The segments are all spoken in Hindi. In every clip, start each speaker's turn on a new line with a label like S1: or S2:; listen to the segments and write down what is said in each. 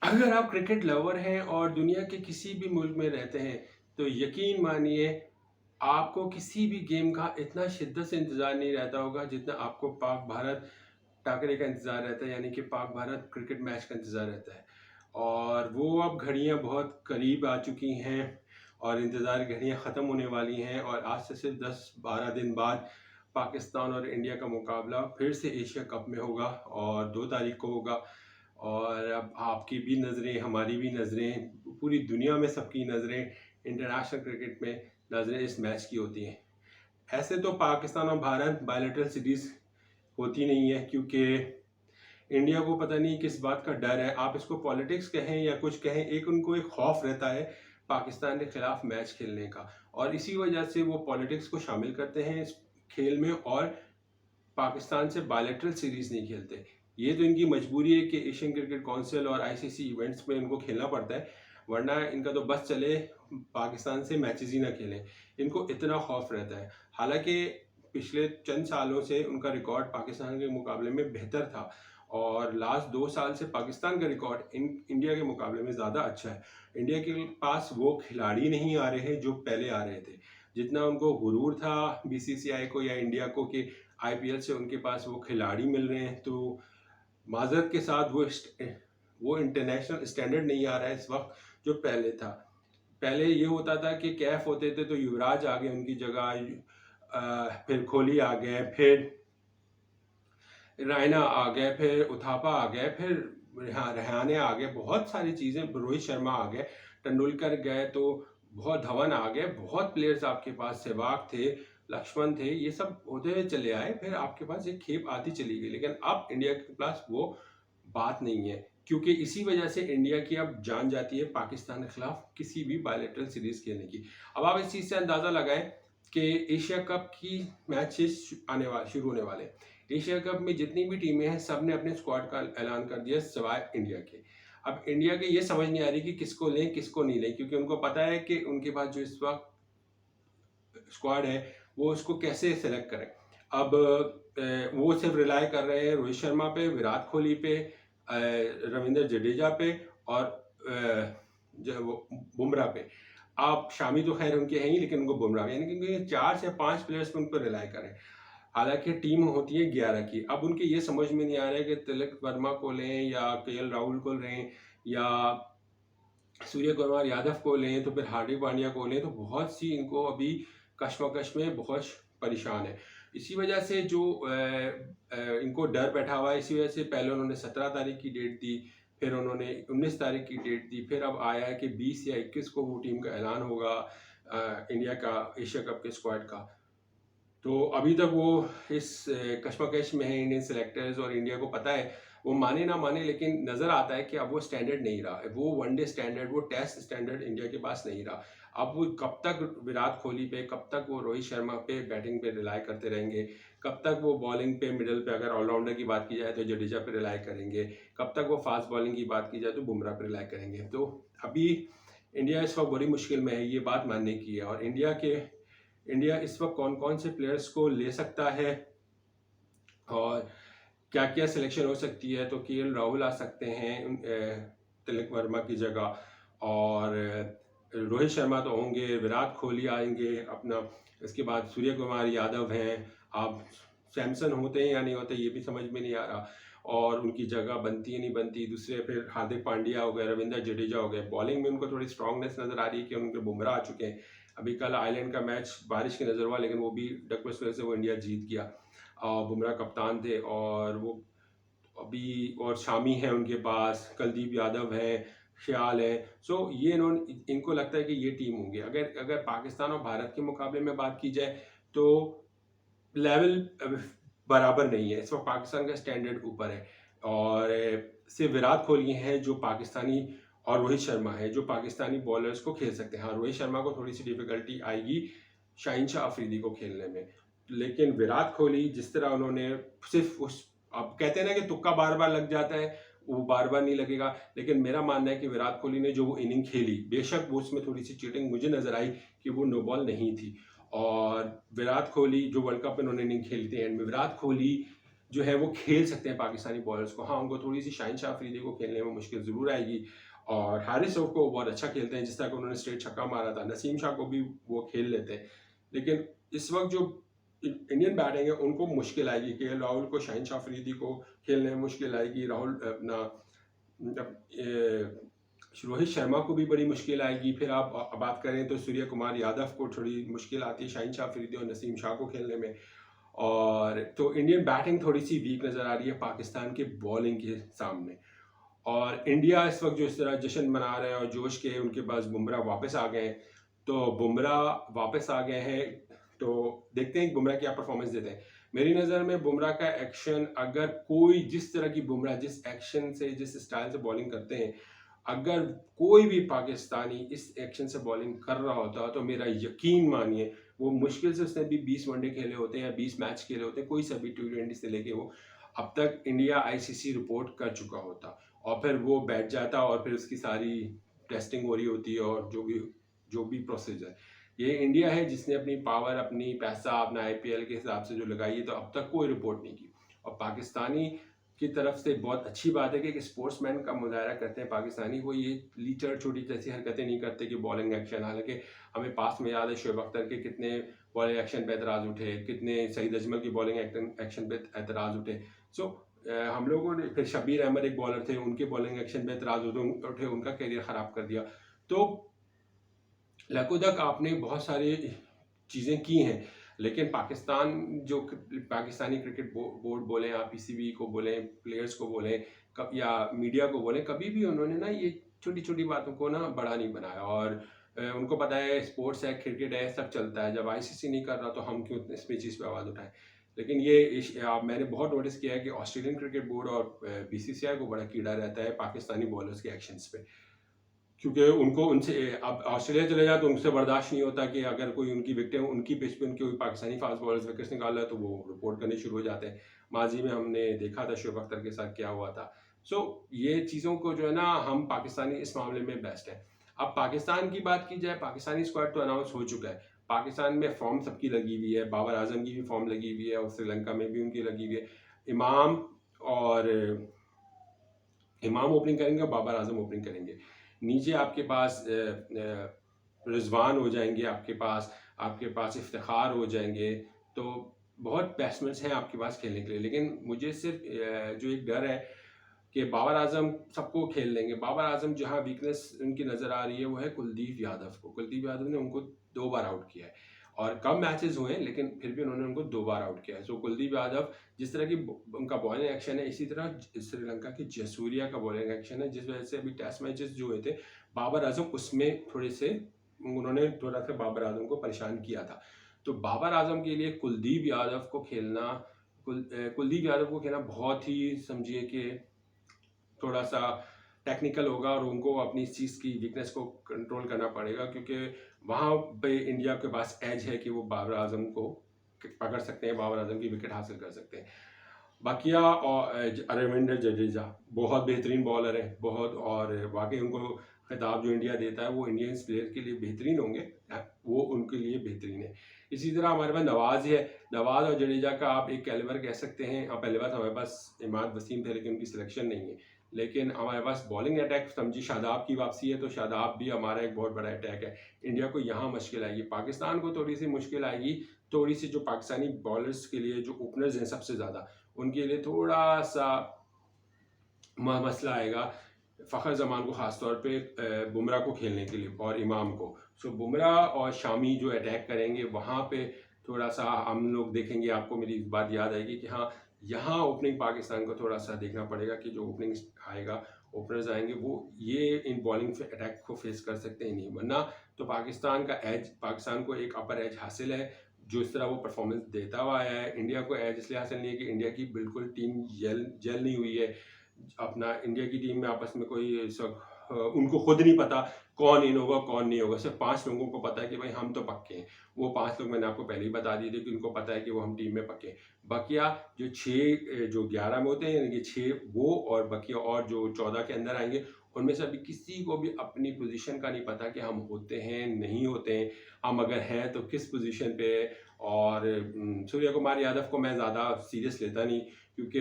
S1: अगर आप क्रिकेट लवर हैं और दुनिया के किसी भी मुल्क में रहते हैं, तो यकीन मानिए आपको किसी भी गेम का इतना शिद्दत से इंतज़ार नहीं रहता होगा जितना आपको पाक भारत टाकरे का इंतज़ार रहता है, यानी कि पाक भारत क्रिकेट मैच का इंतज़ार रहता है। और वो अब घड़ियां बहुत करीब आ चुकी हैं और इंतज़ार घड़ियां ख़त्म होने वाली हैं, और आज से सिर्फ 10-12 दिन बाद पाकिस्तान और इंडिया का मुकाबला फिर से एशिया कप में होगा और 2 तारीख को होगा। और अब आपकी भी नज़रें, हमारी भी नज़रें, पूरी दुनिया में सबकी नज़रें, इंटरनेशनल क्रिकेट में नज़रें इस मैच की होती हैं। ऐसे तो पाकिस्तान और भारत बायलैटरल सीरीज़ होती नहीं है, क्योंकि इंडिया को पता नहीं किस बात का डर है, आप इसको पॉलिटिक्स कहें या कुछ कहें, एक उनको एक खौफ रहता है पाकिस्तान के खिलाफ मैच खेलने का, और इसी वजह से वो पॉलिटिक्स को शामिल करते हैं इस खेल में और पाकिस्तान से बायलैटरल सीरीज नहीं खेलते। ये तो इनकी मजबूरी है कि एशियन क्रिकेट काउंसिल और आईसीसी इवेंट्स में इनको खेलना पड़ता है, वरना इनका तो बस चले पाकिस्तान से मैचेस ही ना खेलें, इनको इतना खौफ रहता है। हालांकि पिछले चंद सालों से उनका रिकॉर्ड पाकिस्तान के मुकाबले में बेहतर था, और लास्ट 2 साल से पाकिस्तान का रिकॉर्ड इंडिया के मुकाबले में ज़्यादा अच्छा है। इंडिया के पास वो खिलाड़ी नहीं आ रहे जो पहले आ रहे थे। जितना उनको गुरूर था बीसीसीआई को या इंडिया को कि आईपीएल से उनके पास वो खिलाड़ी मिल रहे हैं, तो माजरत के साथ वो इंटरनेशनल स्टैंडर्ड नहीं आ रहा है इस वक्त जो पहले था। पहले ये होता था कि कैफ होते थे तो युवराज आ गए उनकी जगह, फिर कोहली आ गए, फिर रायना आ गए, फिर उथापा आ गए, फिर रहाने आ गए, बहुत सारी चीज़ें, रोहित शर्मा आ गए, तेंदुलकर गए, तो बहुत धवन आ गए, बहुत प्लेयर्स आपके पास, सहवाग थे, लक्ष्मण थे, ये सब होते हुए चले आए, फिर आपके पास एक खेप आती चली गई। लेकिन अब इंडिया के पास वो बात नहीं है, क्योंकि इसी वजह से इंडिया की अब जान जाती है पाकिस्तान के खिलाफ किसी भी बायलैटरल सीरीज खेलने की। अब आप इस चीज़ से अंदाज़ा लगाएं कि एशिया कप की मैचेस आने वाले, शुरू होने वाले। एशिया कप में जितनी भी टीमें हैं सब ने अपने स्क्वाड का ऐलान कर दिया सिवाय इंडिया के। अब इंडिया के ये समझ नहीं आ रही कि किसको लें किसको नहीं लें, क्योंकि उनको पता है कि उनके पास जो इस वक्त स्क्वाड है वो उसको कैसे सेलेक्ट करें। अब वो सिर्फ रिलाय कर रहे हैं रोहित शर्मा पे, विराट कोहली पे, रविंद्र जडेजा पे और जो वो बुमराह पे। आप शामी तो खैर उनके हैं ही, लेकिन उनको बुमराह, यानी कि उनके 4 से 5 प्लेयर्स पे उन पर रिलाय करें। हालांकि टीम होती है 11 की। अब उनके ये समझ में नहीं आ रहा है कि तिलक वर्मा को लें या केएल राहुल को लें या सूर्य कुमार यादव को लें, तो फिर हार्दिक पांड्या को लें, तो बहुत सी इनको अभी कश्मकश में बहुत परेशान है। इसी वजह से जो इनको डर बैठा हुआ है, इसी वजह से पहले उन्होंने 17 तारीख की डेट दी, फिर उन्होंने 19 तारीख की डेट दी, फिर अब आया है कि 20 या 21 को वो टीम का ऐलान होगा इंडिया का एशिया कप के स्क्वाड का। तो अभी तक वो इस कश्मकश में है इंडियन सेलेक्टर्स, और इंडिया को पता है वो माने ना माने, लेकिन नज़र आता है कि अब वो स्टैंडर्ड नहीं रहा, वो वनडे स्टैंडर्ड, वो टेस्ट स्टैंडर्ड इंडिया के पास नहीं रहा। अब वो कब तक विराट कोहली पे, कब तक वो रोहित शर्मा पे बैटिंग पे रिलाय करते रहेंगे, कब तक वो बॉलिंग पे, मिडल पे अगर ऑलराउंडर की बात की जाए तो जडेजा पे रिलाय करेंगे, कब तक वो फास्ट बॉलिंग की बात की जाए तो बुमराह पे रिलाय करेंगे। तो अभी इंडिया इस वक्त बड़ी मुश्किल में है, ये बात मानने की है। और इंडिया इस वक्त कौन कौन से प्लेयर्स को ले सकता है और क्या क्या सिलेक्शन हो सकती है, तो केएल राहुल आ सकते हैं तिलक वर्मा की जगह, और रोहित शर्मा तो होंगे, विराट कोहली आएंगे अपना, इसके बाद सूर्य कुमार यादव हैं। अब सैमसन होते हैं या नहीं होते ये भी समझ में नहीं आ रहा, और उनकी जगह बनती है नहीं बनती। दूसरे फिर हार्दिक पांड्या हो गए, रविंद्र जडेजा हो गए। बॉलिंग में उनको थोड़ी स्ट्रांगनेस नजर आ रही है कि उनके बुमराह आ चुके हैं। अभी कल आयरलैंड का मैच बारिश की नजर हुआ, लेकिन वो भी डकवर्थ वजह से वो इंडिया जीत गया। बुमराह कप्तान थे, और वो अभी और शामी है उनके पास, कुलदीप यादव है, ख्याल है। सो ये इनको लगता है कि ये टीम होंगी। अगर अगर पाकिस्तान और भारत के मुकाबले में बात की जाए तो लेवल बराबर नहीं है, इस वक्त पाकिस्तान का स्टैंडर्ड ऊपर है, और सिर्फ विराट कोहली हैं जो पाकिस्तानी, और रोहित शर्मा है जो पाकिस्तानी बॉलर्स को खेल सकते हैं। हाँ, रोहित शर्मा को थोड़ी सी डिफिकल्टी आएगी शाहीन शाह अफरीदी को खेलने में, लेकिन विराट कोहली जिस तरह उन्होंने सिर्फ उस, अब कहते हैं ना कि तुक्का बार बार लग जाता है, वो बार बार नहीं लगेगा, लेकिन मेरा मानना है कि विराट कोहली ने जो वो इनिंग खेली, बेशक वो उसमें थोड़ी सी चीटिंग मुझे नजर आई कि वो नो बॉल नहीं थी। और विराट कोहली जो वर्ल्ड कप में उन्होंने इनिंग खेली थी एंड में, विराट कोहली जो है वो खेल सकते हैं पाकिस्तानी बॉलर्स को। हाँ, उनको थोड़ी सी शाहिन अफरीदी को खेलने में मुश्किल ज़रूर आएगी, और हारिस रऊफ को बहुत अच्छा खेलते हैं, जिस तरह का उन्होंने स्ट्रेट छक्का मारा था। नसीम शाह को भी वो खेल लेते हैं, लेकिन इस वक्त जो इंडियन बैटिंग है उनको मुश्किल आएगी। के राहुल को, शाहिन अफरीदी को खेलने में मुश्किल आएगी। राहुल अपना रोहित शर्मा को भी बड़ी मुश्किल आएगी। फिर आप बात करें तो सूर्य कुमार यादव को थोड़ी मुश्किल आती है शाहिन अफरीदी और नसीम शाह को खेलने में। और तो इंडियन बैटिंग थोड़ी सी वीक नज़र आ रही है पाकिस्तान के बॉलिंग के सामने। और इंडिया इस वक्त जो इस तरह जश्न मना रहे हैं और जोश के, उनके पास बुमराह वापस आ गए हैं, तो बुमराह वापस आ गए हैं तो देखते हैं बुमराह क्या परफॉर्मेंस देते हैं। मेरी नज़र में बुमराह का एक्शन, अगर कोई जिस तरह की बुमराह जिस एक्शन से, जिस स्टाइल से बॉलिंग करते हैं, अगर कोई भी पाकिस्तानी इस एक्शन से बॉलिंग कर रहा होता तो मेरा यकीन मानिए वो मुश्किल से, उसने भी 20 वनडे खेले होते हैं या 20 मैच खेले होते हैं, कोई सा भी T20 से लेके वो अब तक इंडिया ICC रिपोर्ट कर चुका होता, और फिर वो बैठ जाता और फिर उसकी सारी टेस्टिंग हो रही होती है और जो भी प्रोसीजर। ये इंडिया है जिसने अपनी पावर, अपनी पैसा, अपना IPL के हिसाब से जो लगाई है, तो अब तक कोई रिपोर्ट नहीं की। और पाकिस्तानी की तरफ से बहुत अच्छी बात है कि स्पोर्ट्समैन का मुजाहरा करते हैं पाकिस्तानी, वो ये लीचड़ छोटी जैसी हरकतें नहीं करते कि बॉलिंग एक्शन। हालांकि हमें पास में याद है शोएब अख्तर के कितने बॉलिंग एक्शन पे एतराज़ उठे, कितने सईद अजमल की बॉलिंग एक्शन पे एतराज़ उठे। सो हम लोगों ने, फिर शब्बीर अहमद एक बॉलर थे, उनके बॉलिंग एक्शन पे एतराज़ उठे, उनका करियर ख़राब कर दिया। तो लकुदक आपने बहुत सारी चीज़ें की हैं, लेकिन पाकिस्तान जो पाकिस्तानी क्रिकेट बोर्ड बोलें, आप PCB को बोलें, प्लेयर्स को बोलें, या मीडिया को बोलें, कभी भी उन्होंने ना ये छोटी छोटी बातों को ना बड़ा नहीं बनाया। और उनको पता है स्पोर्ट्स है, क्रिकेट है, सब चलता है, जब ICC नहीं कर रहा तो हम क्यों इस चीज़ पे आवाज़ उठाएं। लेकिन मैंने बहुत नोटिस किया है कि ऑस्ट्रेलियन क्रिकेट बोर्ड और BCCI को बड़ा कीड़ा रहता है पाकिस्तानी बॉलर्स के एक्शंस पे, क्योंकि उनको उनसे, अब ऑस्ट्रेलिया चले जाए तो उनसे बर्दाश्त नहीं होता कि अगर कोई उनकी विकेट, उनकी पिच पे उनके कोई पाकिस्तानी फास्ट बॉलर्स विकेट्स निकाल रहा है तो वो रिपोर्ट करने शुरू हो जाते हैं। माजी में हमने देखा था शोएब अख्तर के साथ क्या हुआ था। सो ये चीज़ों को जो है ना, हम पाकिस्तानी इस मामले में बेस्ट है। अब पाकिस्तान की बात की जाए, पाकिस्तानी स्क्वाड तो अनाउंस हो चुका है। पाकिस्तान में फॉर्म सबकी लगी हुई है, बाबर आजम की भी फॉर्म लगी हुई है और श्रीलंका में भी उनकी लगी हुई है। इमाम और इमाम ओपनिंग करेंगे और बाबर आजम ओपनिंग करेंगे। नीचे आपके पास रिजवान हो जाएंगे, आपके पास इफ्तिखार हो जाएंगे, तो बहुत बैट्समैन हैं आपके पास खेलने के लिए। लेकिन मुझे सिर्फ जो एक डर है कि बाबर आजम सबको खेल लेंगे। बाबर आजम जहां वीकनेस उनकी नज़र आ रही है वो है कुलदीप यादव को। कुलदीप यादव ने उनको 2 बार आउट किया है, और कम मैचेस हुए हैं लेकिन फिर भी उन्होंने उनको 2 बार आउट किया है। सो कुलदीप यादव, जिस तरह की उनका बॉलिंग एक्शन है, इसी तरह श्रीलंका की जसूरिया का बॉलिंग एक्शन है, जिस वजह से अभी टेस्ट मैचेस जो हुए थे बाबर आजम उसमें उन्होंने थोड़ा सा बाबर आजम को परेशान किया था। तो बाबर आजम के लिए कुलदीप यादव को खेलना बहुत ही, समझिए कि थोड़ा सा टेक्निकल होगा, और उनको अपनी इस चीज़ की वीकनेस को कंट्रोल करना पड़ेगा, क्योंकि वहाँ पे इंडिया के पास एज है कि वो बाबर आजम को पकड़ सकते हैं, बाबर आजम की विकेट हासिल कर सकते हैं। बाकिया और रविंद्र जडेजा बहुत बेहतरीन बॉलर है, बहुत, और वाकई उनको खिताब जो इंडिया देता है वो इंडियन प्लेयर के लिए बेहतरीन होंगे, वो उनके लिए बेहतरीन है। इसी तरह हमारे पास नवाज है। नवाज और जडेजा का आप एक कैलिबर कह सकते हैं। अब पहले बात, हमारे पास इमाद वसीम थे लेकिन उनकी सिलेक्शन नहीं है, लेकिन हमारे पास बॉलिंग अटैक, समझिए शादाब की वापसी है, तो शादाब भी हमारा एक बहुत बड़ा अटैक है। इंडिया को यहाँ मुश्किल आएगी, पाकिस्तान को थोड़ी सी मुश्किल आएगी, थोड़ी सी जो पाकिस्तानी बॉलर्स के लिए जो ओपनर्स हैं सबसे ज़्यादा, उनके लिए थोड़ा सा मसला आएगा। फ़खर जमान को ख़ास तौर पे बुमराह को खेलने के लिए और इमाम को। सो बुमराह और शामी जो अटैक करेंगे वहाँ पे थोड़ा सा हम लोग देखेंगे। आपको मेरी बात याद आएगी कि हाँ, यहाँ ओपनिंग पाकिस्तान को थोड़ा सा देखना पड़ेगा कि जो ओपनिंग आएगा, ओपनर्स आएंगे, वो ये इन बॉलिंग अटैक को फेस कर सकते हैं नहीं, वरना तो पाकिस्तान को एक अपर एज हासिल है जो इस तरह वो परफॉर्मेंस देता हुआ आया है। इंडिया को एज इसलिए हासिल नहीं है कि इंडिया की बिल्कुल टीम जेल नहीं हुई है। अपना इंडिया की टीम में आपस में कोई उनको खुद नहीं पता कौन इन होगा कौन नहीं होगा। सिर्फ 5 लोगों को पता है कि भाई हम तो पक्के हैं। वो 5 लोग मैंने आपको पहले ही बता दिए थे कि उनको पता है कि वो हम टीम में पक्के हैं। बकिया जो 6 जो 11 में होते हैं, यानी कि 6 वो और बकिया और जो 14 के अंदर आएंगे, उनमें से अभी किसी को भी अपनी पोजीशन का नहीं पता कि हम होते हैं नहीं होते हैं, हम अगर हैं तो किस पोजीशन पे। और सूर्य कुमार यादव को मैं ज़्यादा सीरियस लेता नहीं, क्योंकि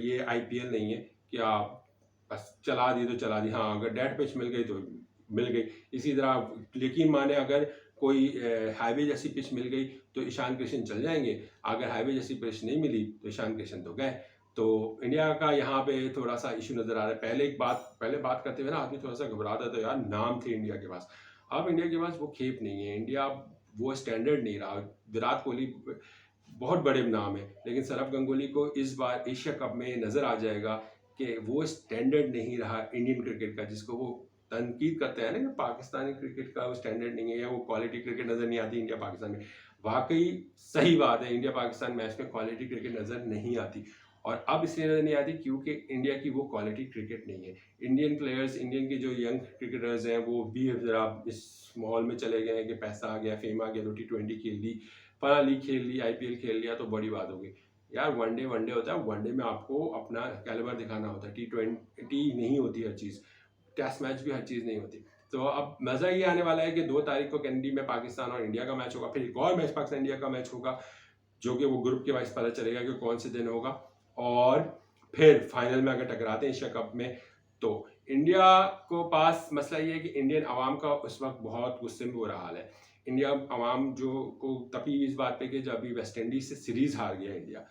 S1: ये IPL नहीं है कि आप बस चला दी तो चला दी। हाँ, अगर डेड पिच मिल गई तो मिल गई। इसी तरह यकीन माने अगर कोई हाईवे जैसी पिच मिल गई तो ईशान किशन चल जाएंगे, अगर हाईवे जैसी पिच नहीं मिली तो ईशान किशन तो गए। तो इंडिया का यहाँ पे थोड़ा सा इशू नज़र आ रहा है। पहले बात करते हुए ना आदमी थोड़ा सा घबराता था, यार नाम थे इंडिया के पास। अब इंडिया के पास वो खेप नहीं है, इंडिया वो स्टैंडर्ड नहीं रहा। विराट कोहली बहुत बड़े नाम है, लेकिन सौरव गांगुली को इस बार एशिया कप में नज़र आ जाएगा कि वो स्टैंडर्ड नहीं रहा इंडियन क्रिकेट का, जिसको वो तनकीद करते हैं ना कि पाकिस्तानी क्रिकेट का वो स्टैंडर्ड नहीं है या वो क्वालिटी क्रिकेट नज़र नहीं आती इंडिया पाकिस्तान में। वाकई सही बात है, इंडिया पाकिस्तान मैच में क्वालिटी क्रिकेट नज़र नहीं आती। और अब इसलिए नज़र नहीं आती क्योंकि इंडिया की वो क्वालिटी क्रिकेट नहीं है। इंडियन प्लेयर्स, इंडियन के जो यंग क्रिकेटर्स हैं, वो भी ज़रा इस माहौल में चले गए हैं कि पैसा आ गया, फेम आ गया, तो T20 खेल ली, फला लीग खेल ली, IPL खेल लिया तो बड़ी बात होगी। यार वनडे होता है, वनडे में आपको अपना कैलिबर दिखाना होता है। T20 नहीं होती हर चीज़, टेस्ट मैच भी हर चीज़ नहीं होती। तो अब मज़ा ये आने वाला है कि 2 तारीख को कैनेडी में पाकिस्तान और इंडिया का मैच होगा, फिर एक और मैच पाकिस्तान इंडिया का मैच होगा, जो कि वो ग्रुप के वाइज पता चलेगा कि कौन से दिन होगा। और फिर फाइनल में अगर टकराते हैं एशिया कप में, तो इंडिया को पास मसला ये है कि इंडियन अवाम का उस वक्त बहुत गुस्से में बुरा हाल है। इंडिया अवाम जो को तपी इस बात पे कि जब अभी वेस्ट इंडीज से सीरीज हार गया इंडिया।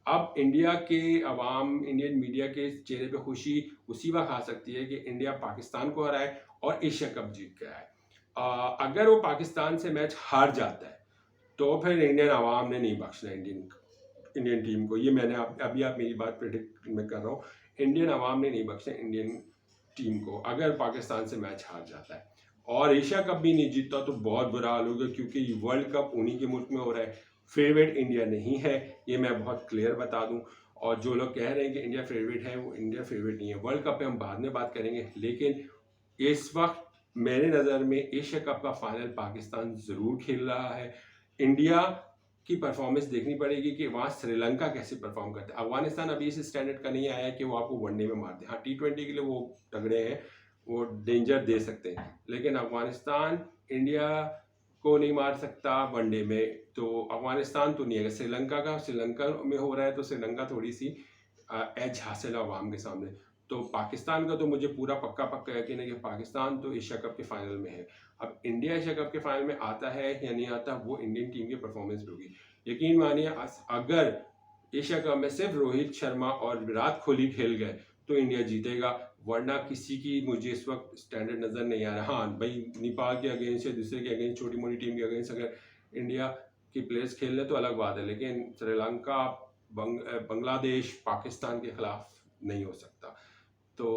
S1: अब इंडिया के अवाम, इंडियन मीडिया के चेहरे पे खुशी उसी वक्त आ सकती है कि इंडिया पाकिस्तान को हराए और एशिया कप जीत के आए। अगर वो पाकिस्तान से मैच हार जाता है तो फिर इंडियन अवाम ने नहीं बख्शना इंडियन टीम को। ये मैंने अभी आप मेरी बात प्रेडिक्ट में कर रहा हूँ, इंडियन अवाम ने नहीं बख्शना इंडियन टीम को अगर पाकिस्तान से मैच हार जाता है। और एशिया कप भी नहीं जीतता तो बहुत बुरा हाल होगा, क्योंकि वर्ल्ड कप उन्हीं के मुल्क में हो रहा है। फेवरेट इंडिया नहीं है, ये मैं बहुत क्लियर बता दूं। और जो लोग कह रहे हैं कि इंडिया फेवरेट है, वो इंडिया फेवरेट नहीं है। वर्ल्ड कप पे हम बाद में बात करेंगे, लेकिन इस वक्त मेरे नज़र में एशिया कप का फाइनल पाकिस्तान ज़रूर खेल रहा है। इंडिया की परफॉर्मेंस देखनी पड़ेगी कि वहाँ श्रीलंका कैसे परफॉर्म करता है। अफगानिस्तान अभी इस स्टैंडर्ड का नहीं आया है कि वो आपको वनडे में मार दे। हाँ, T20 के लिए वो तगड़े हैं, वो डेंजर दे सकते हैं, लेकिन अफगानिस्तान इंडिया को नहीं मार सकता वनडे में। तो अफगानिस्तान तो नहीं है, श्रीलंका में हो रहा है तो श्रीलंका थोड़ी सी एज हासिल है अवाम के सामने। तो पाकिस्तान का तो मुझे पूरा पक्का यकीन है कि पाकिस्तान तो एशिया कप के फाइनल में है। अब इंडिया एशिया कप के फाइनल में आता है या नहीं आता, वो इंडियन टीम की परफॉर्मेंस पे होगी। यकीन मानिए अगर एशिया कप में सिर्फ रोहित शर्मा और विराट कोहली खेल गए तो इंडिया जीतेगा, वरना किसी की मुझे इस वक्त स्टैंडर्ड नज़र नहीं आ रहा। हाँ भाई, नेपाल के अगेंस्ट या दूसरे के अगेंस्ट, छोटी मोटी टीम के अगेंस्ट अगर इंडिया की प्लेयर्स खेल रहे तो अलग बात है, लेकिन श्रीलंका, बांग्लादेश, पाकिस्तान के खिलाफ नहीं हो सकता। तो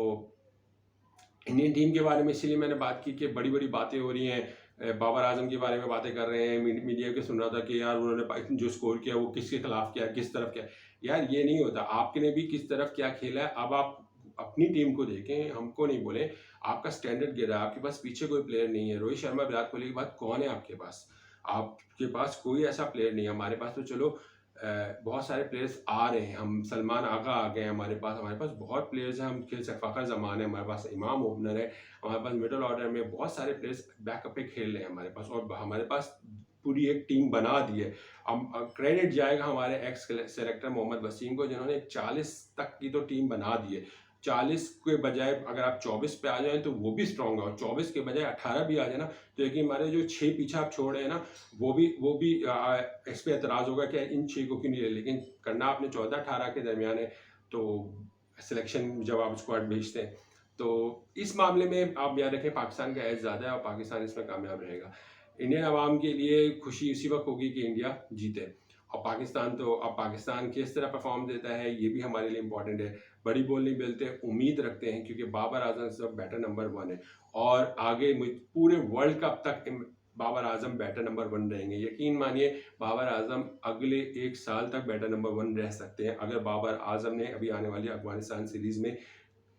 S1: इंडियन टीम के बारे में इसीलिए मैंने बात की कि बड़ी बड़ी बातें हो रही हैं, बाबर आजम के बारे में बातें कर रहे हैं, मीडिया के सुन रहा था कि यार उन्होंने जो स्कोर किया वो किसके खिलाफ किया, किस तरफ किया। यार ये नहीं होता, आपने भी किस तरफ क्या खेला है। अब आप अपनी टीम को देखें, हमको नहीं बोले। आपका स्टैंडर्ड गिरा, आपके पास पीछे कोई प्लेयर नहीं है। रोहित शर्मा, विराट कोहली के बाद कौन है आपके पास? आपके पास कोई ऐसा प्लेयर नहीं है। हमारे पास तो चलो बहुत सारे प्लेयर्स आ रहे हैं, हम सलमान आगा आ गए हमारे पास बहुत प्लेयर्स हैं, हम खेल सकते। फ़खर जमान है हमारे पास, इमाम ओपनर है हमारे पास, मिडल ऑर्डर में बहुत सारे प्लेयर्स बैकअप पे खेल रहे हैं हमारे पास, और हमारे पास पूरी एक टीम बना दी है। अब क्रेडिट जाएगा हमारे एक्स सेलेक्टर मोहम्मद वसीम को, जिन्होंने 40 तक की तो टीम बना दी है। 40 के बजाय अगर आप 24 पे आ जाएं तो वो भी स्ट्रॉन्ग है, और 24 के बजाय 18 भी आ जाए ना, तो यकीन हमारे जो 6 पीछे आप छोड़ रहे हैं ना, वो भी इस पर एतराज़ होगा कि इन 6 को क्यों नहीं ले, लेकिन करना आपने 14-18 के दरमियान है। तो सिलेक्शन जब आप स्क्वाड भेजते हैं, तो इस मामले में आप याद रखें पाकिस्तान का एज ज़्यादा है और पाकिस्तान इसमें कामयाब रहेगा। इंडियन अवाम के लिए खुशी उसी वक्त होगी कि इंडिया जीते, और पाकिस्तान तो अब पाकिस्तान किस तरह परफॉर्म देता है ये भी हमारे लिए इंपॉर्टेंट है। बड़ी बोल नहीं बोलते, उम्मीद रखते हैं, क्योंकि बाबर आजम सब बैटर नंबर 1 है, और आगे पूरे वर्ल्ड कप तक बाबर आजम बैटर नंबर 1 रहेंगे। यकीन मानिए बाबर आजम अगले 1 साल तक बैटर नंबर 1 रह सकते हैं, अगर बाबर आजम ने अभी आने वाली अफगानिस्तान सीरीज में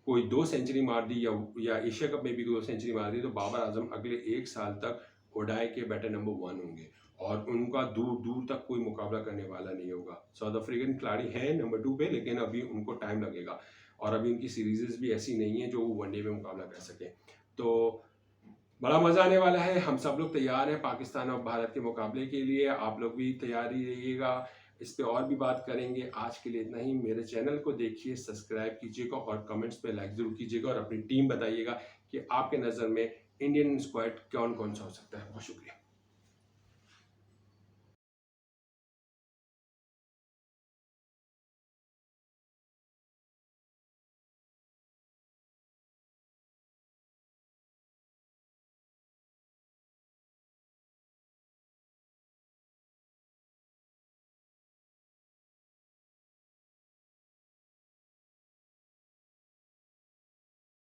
S1: कोई 2 सेंचुरी मार दी या एशिया कप में भी 2 सेंचुरी मार दी, तो बाबर आजम अगले 1 साल तक ओडाई के बैटर नंबर 1 होंगे और उनका दूर दूर तक कोई मुकाबला करने वाला नहीं होगा। साउथ अफ्रीकन खिलाड़ी हैं नंबर 2 पे, लेकिन अभी उनको टाइम लगेगा और अभी उनकी सीरीजेस भी ऐसी नहीं है जो वो वनडे में मुकाबला कर सकें। तो बड़ा मज़ा आने वाला है। हम सब लोग तैयार हैं पाकिस्तान और भारत के मुकाबले के लिए। आप लोग भी तैयारी रहिएगा, इस पे और भी बात करेंगे। आज के लिए इतना ही। मेरे चैनल को देखिए, सब्सक्राइब कीजिएगा और कमेंट्स पे लाइक ज़रूर कीजिएगा और अपनी टीम बताइएगा कि आपके नज़र में इंडियन स्क्वाड कौन कौन सा हो सकता है। बहुत शुक्रिया।